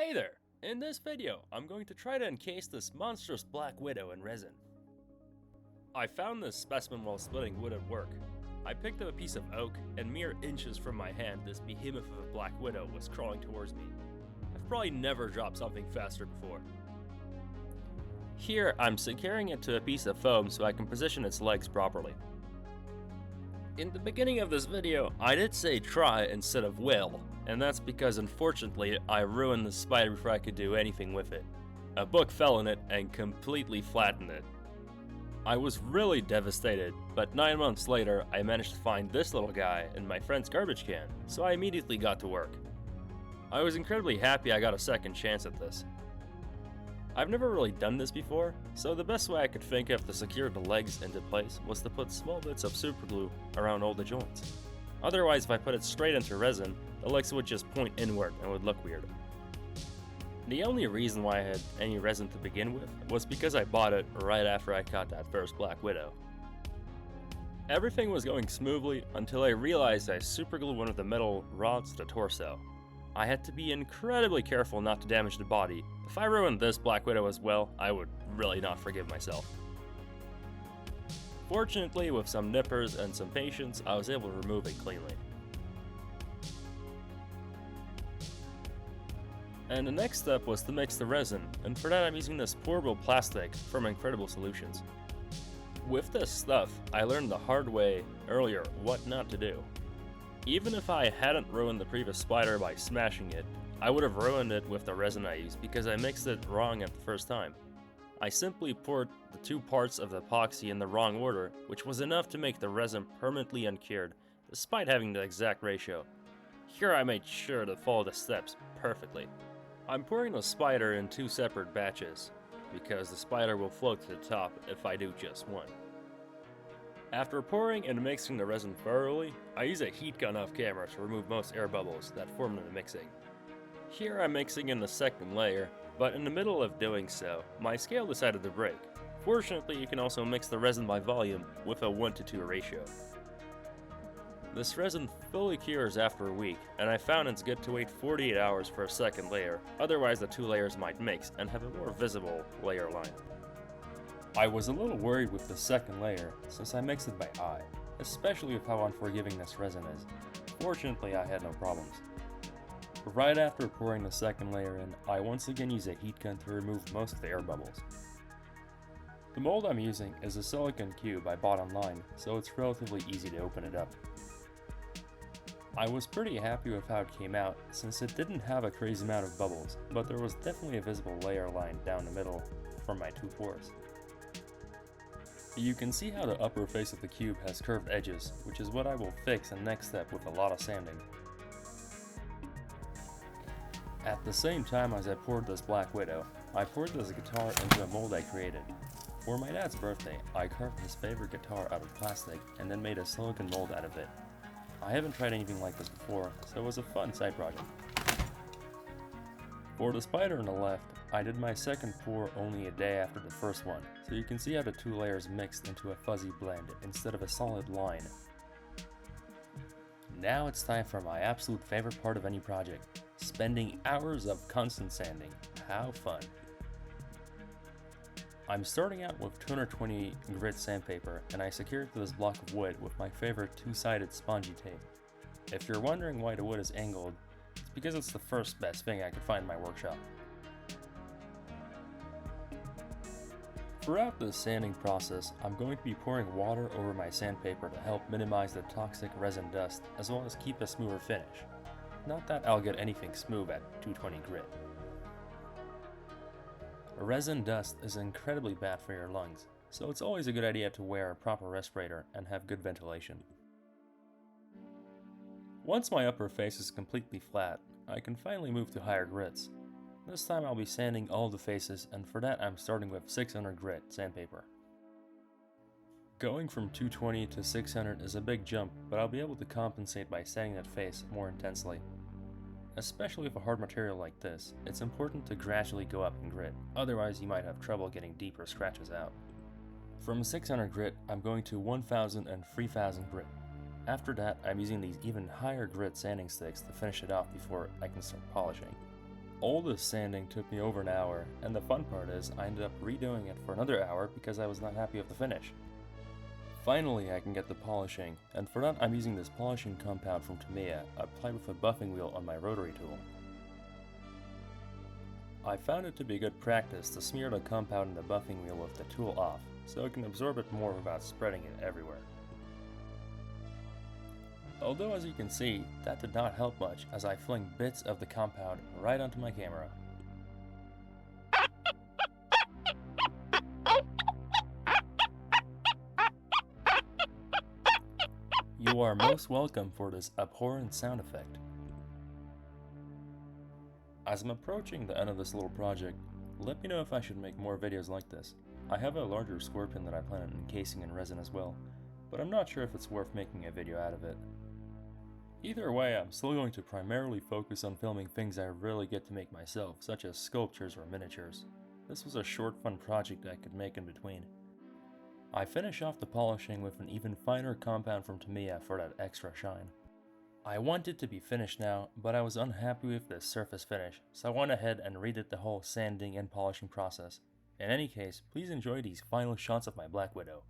Hey there! In this video, I'm going to try to encase this monstrous black widow in resin. I found this specimen while splitting wood at work. I picked up a piece of oak, and mere inches from my hand, this behemoth of a black widow was crawling towards me. I've probably never dropped something faster before. Here, I'm securing it to a piece of foam so I can position its legs properly. In the beginning of this video, I did say try instead of will, and that's because unfortunately I ruined the spider before I could do anything with it. A book fell in it and completely flattened it. I was really devastated, but 9 months later I managed to find this little guy in my friend's garbage can, so I immediately got to work. I was incredibly happy I got a second chance at this. I've never really done this before, so the best way I could think of to secure the legs into place was to put small bits of superglue around all the joints. Otherwise, if I put it straight into resin, the legs would just point inward and would look weird. The only reason why I had any resin to begin with was because I bought it right after I caught that first Black Widow. Everything was going smoothly until I realized I superglued one of the metal rods to the torso. I had to be incredibly careful not to damage the body. If I ruined this Black Widow as well, I would really not forgive myself. Fortunately, with some nippers and some patience, I was able to remove it cleanly. And the next step was to mix the resin, and for that I'm using this pourable plastic from Incredible Solutions. With this stuff, I learned the hard way earlier what not to do. Even if I hadn't ruined the previous spider by smashing it, I would have ruined it with the resin I used because I mixed it wrong at the first time. I simply poured the two parts of the epoxy in the wrong order, which was enough to make the resin permanently uncured, despite having the exact ratio. Here I made sure to follow the steps perfectly. I'm pouring the spider in two separate batches, because the spider will float to the top if I do just one. After pouring and mixing the resin thoroughly, I use a heat gun off camera to remove most air bubbles that formed in the mixing. Here I'm mixing in the second layer, but in the middle of doing so, my scale decided to break. Fortunately, you can also mix the resin by volume with a 1:2 ratio. This resin fully cures after a week, and I found it's good to wait 48 hours for a second layer, otherwise the two layers might mix and have a more visible layer line. I was a little worried with the second layer, since I mixed it by eye, especially with how unforgiving this resin is. Fortunately, I had no problems. Right after pouring the second layer in, I once again use a heat gun to remove most of the air bubbles. The mold I'm using is a silicone cube I bought online, so it's relatively easy to open it up. I was pretty happy with how it came out, since it didn't have a crazy amount of bubbles, but there was definitely a visible layer line down the middle from my two pores. You can see how the upper face of the cube has curved edges, which is what I will fix in the next step with a lot of sanding. At the same time as I poured this Black Widow, I poured this guitar into a mold I created. For my dad's birthday, I carved his favorite guitar out of plastic and then made a silicone mold out of it. I haven't tried anything like this before, so it was a fun side project. For the spider on the left, I did my second pour only a day after the first one, so you can see how the two layers mixed into a fuzzy blend instead of a solid line. Now it's time for my absolute favorite part of any project, spending hours of constant sanding. How fun. I'm starting out with 220 grit sandpaper, and I secure it to this block of wood with my favorite two-sided spongy tape. If you're wondering why the wood is angled, it's because it's the first best thing I could find in my workshop. Throughout this sanding process, I'm going to be pouring water over my sandpaper to help minimize the toxic resin dust, as well as keep a smoother finish. Not that I'll get anything smooth at 220 grit. Resin dust is incredibly bad for your lungs, so it's always a good idea to wear a proper respirator and have good ventilation. Once my upper face is completely flat, I can finally move to higher grits. This time I'll be sanding all the faces, and for that I'm starting with 600 grit sandpaper. Going from 220 to 600 is a big jump, but I'll be able to compensate by sanding that face more intensely. Especially with a hard material like this, it's important to gradually go up in grit, otherwise you might have trouble getting deeper scratches out. From 600 grit, I'm going to 1000 and 3000 grit. After that, I'm using these even higher grit sanding sticks to finish it off before I can start polishing. All this sanding took me over an hour, and the fun part is I ended up redoing it for another hour because I was not happy with the finish. Finally, I can get the polishing, and for that I'm using this polishing compound from Tamiya, applied with a buffing wheel on my rotary tool. I found it to be good practice to smear the compound in the buffing wheel with the tool off, so it can absorb it more without spreading it everywhere. Although as you can see, that did not help much as I fling bits of the compound right onto my camera. You are most welcome for this abhorrent sound effect. As I'm approaching the end of this little project, let me know if I should make more videos like this. I have a larger scorpion that I plan on encasing in resin as well, but I'm not sure if it's worth making a video out of it. Either way, I'm still going to primarily focus on filming things I really get to make myself, such as sculptures or miniatures. This was a short fun project I could make in between. I finish off the polishing with an even finer compound from Tamiya for that extra shine. I want it to be finished now, but I was unhappy with the surface finish, so I went ahead and redid the whole sanding and polishing process. In any case, please enjoy these final shots of my Black Widow.